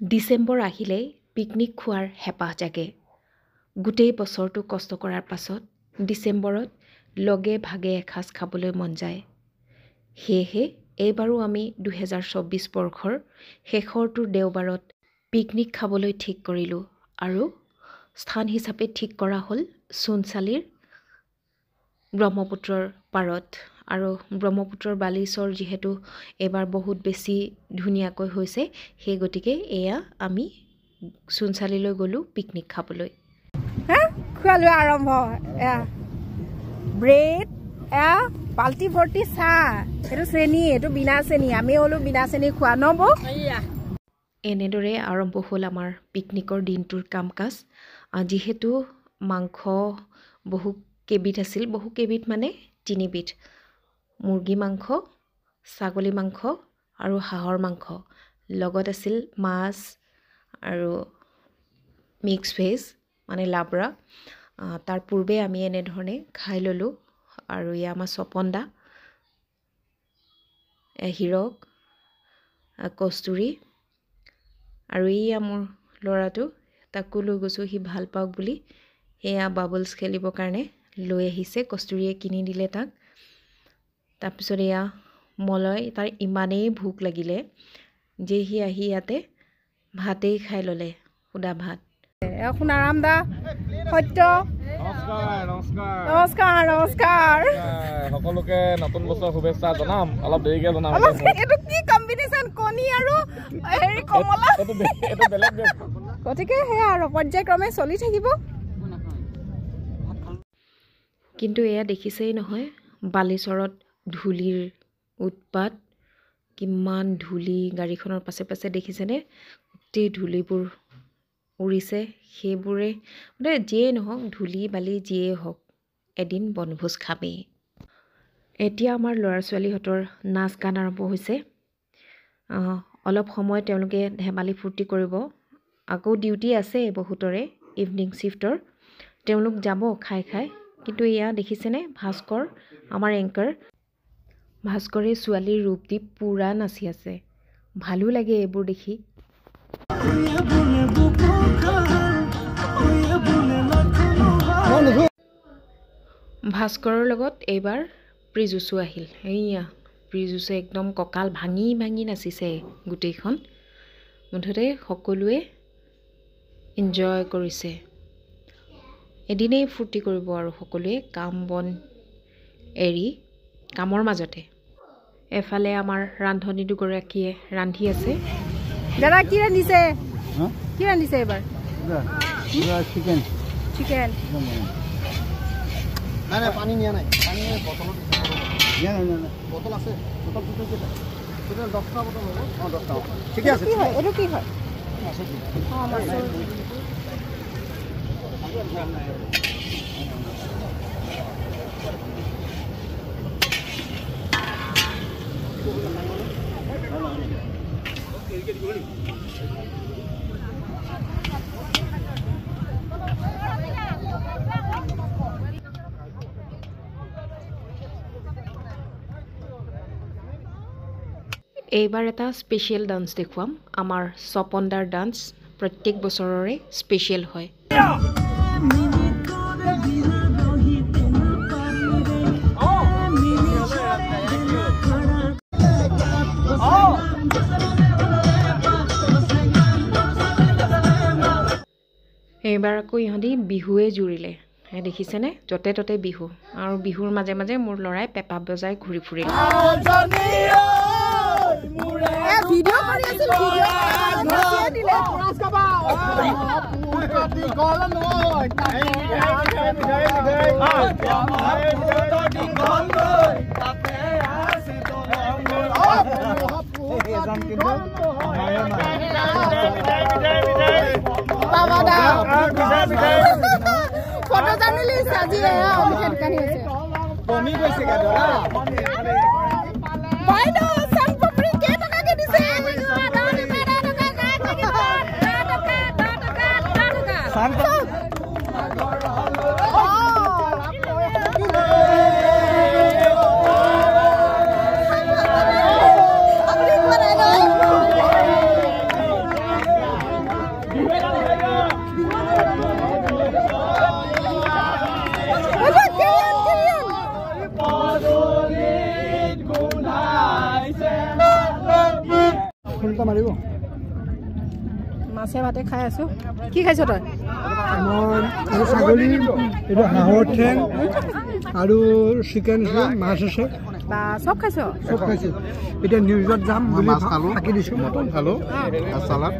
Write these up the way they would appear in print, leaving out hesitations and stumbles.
ডিসেম্বৰ আহিলেই পিকনিক খোৱাৰ হেঁপাহ জাগে। গোটেই বছৰটো কষ্ট কৰাৰ পাছত ডিচেম্বৰত লগে ভাগে এসাঁজ খাবলৈ মন যায়। সেয়েহে এইবাৰো আমি 2024 বৰ্ষৰ শেষৰটো দেওবাৰত পিকনিক খাবলৈ ঠিক কৰিলোঁ আৰু স্থান হিচাপে ঠিক কৰা হ'ল সোণচালিৰ ব্ৰহ্মপুত্ৰৰ পাৰত। আৰু ব্ৰহ্মপুত্ৰৰ বালিচৰ যিহেতু এইবাৰ বহুত বেছি ধুনীয়াকৈ হৈছে, সেই গতিকে এয়া আমি সোণচালিলৈ গ'লোঁ পিকনিক খাবলৈ। খোৱা লোৱা আৰম্ভ। ব্ৰেড, বাল্টি ভৰ্তি চাহ, এইটো চেনি, এইটো বিনা চেনি। আমি হ'লো বিনা চেনি খোৱা নব। এনেদৰে আৰম্ভ হ'ল আমাৰ পিকনিকৰ দিনটোৰ কাম কাজ। যিহেতু মাংস বহু কেইবিধ আছিল, বহু কেইবিধ মানে 3 বিধ। মুৰ্গী মাংস, ছাগলী মাংস আৰু হাঁহৰ মাংস, লগত আছিল মাছ আৰু মিক্স ভেজ মানে লাবৰা। তাৰ পূৰ্বে আমি এনেধৰণে খাই ল'লোঁ। আৰু এয়া আমাৰ স্বপন দা, হীৰক, কস্তুৰী আৰু এইয়া মোৰ ল'ৰাটো, তাকো লৈ গৈছোঁ সি ভাল পাওক বুলি। এয়া বাবলছ খেলিবৰ কাৰণে লৈ আহিছে, কস্তুৰীয়ে কিনি দিলে তাক। তাৰপিছত এয়া মলয়, তাৰ ইমানেই ভোক লাগিলে যে সি আহি ইয়াতে ভাতেই খাই ল'লে, সুদা ভাত। সোণাৰাম দা, সত্য, নমস্কাৰ নমস্কাৰ। সকলোকে নতুন বছৰ শুভেচ্ছা জনাম। অলপ দেৰিকে জনাম। এইটো কি কম্বিনেশ্যন, কণী আৰু হেৰি কমলা। গতিকে সেয়া আৰু পৰ্যায়ক্ৰমে চলি থাকিব। কিন্তু এয়া দেখিছেই নহয়, বালিচৰত ধূলিৰ উৎপাত, কিমান ধূলি। গাড়ীখনৰ পাছে পাছে দেখিছেনে গোটেই ধূলিবোৰ উৰিছে। সেইবোৰে মানে যিয়েই নহওক, ধূলি বালি যিয়েই হওক, এদিন বনভোজ খামেই। এতিয়া আমাৰ ল'ৰা ছোৱালীহঁতৰ নাচ গান আৰম্ভ হৈছে। অলপ সময় তেওঁলোকে ধেমালি ফূৰ্তি কৰিব। আকৌ ডিউটি আছে বহুতৰে, ইভিনিং শ্বিফ্টৰ, তেওঁলোক যাব খাই খাই। কিন্তু এয়া দেখিছেনে, ভাস্কৰ আমাৰ এংকাৰ, ভাস্কৰে ছোৱালীৰ ৰূপ দি পূৰা নাচি আছে। ভালো লাগে এইবোৰ দেখি। ভাস্কৰৰ লগত এইবাৰ প্ৰিজুচো আহিল। এইয়া প্ৰিজুচে একদম কঁকাল ভাঙি ভাঙি নাচিছে গোটেইখন। মুঠতে সকলোৱে এনজয় কৰিছে। এদিনেই ফূৰ্তি কৰিব আৰু সকলোৱে কাম বন এৰি, কামৰ মাজতে। এফালে আমাৰ ৰান্ধনি দুগৰাকীয়ে ৰান্ধি আছে। দাদা কি ৰান্ধিছে? কি ৰান্ধিছে এইবাৰ? চিকেন। চিকেন। নাই নাই, পানী নিয়া নাই। পানী বটল আছে। বটল 10টা বটল হ'ব। 10টা। ঠিকে আছে। এইটো কি হয়? এইবাৰ এটা স্পেচিয়েল ডান্স দেখুৱাম। আমাৰ স্বপনদাৰ ডান্স প্ৰত্যেক বছৰৰে স্পেচিয়েল হয়। এইবাৰ আকৌ ইহঁতি বিহুৱে জুৰিলে। দেখিছেনে, য'তে ত'তে বিহু। আৰু বিহুৰ মাজে মাজে মোৰ ল'ৰাই পেঁপা বজাই ঘূৰি ফুৰিলে। ফটো জাৰ্নেলিষ্ট আজি অমিত দোকানী হৈছে। কমি গৈছে বাইদেউ চানপপৰি কেইটকাকে দিছে? ফোনটা মাৰিব মাছে ভাতে খাই আছো কি খাইছ তই মই আৰু ছাগলী এইটো হাঁহৰ ঠেং আৰু চিকেন আছে মাছ আছে বা চব খাইছ চব খাইছোঁ এতিয়া নিউজত যাম বুলি থাকি দিছোঁ মটন খালোঁ চালাড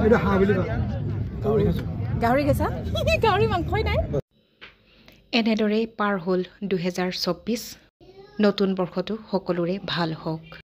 এইটো হাঁহ বুলি কয় গাহৰি খাইছা গাহৰি মাংসই নাই এনেদৰেই পাৰ হ'ল 2024 নতুন বৰ্ষটো সকলোৰে ভাল হওক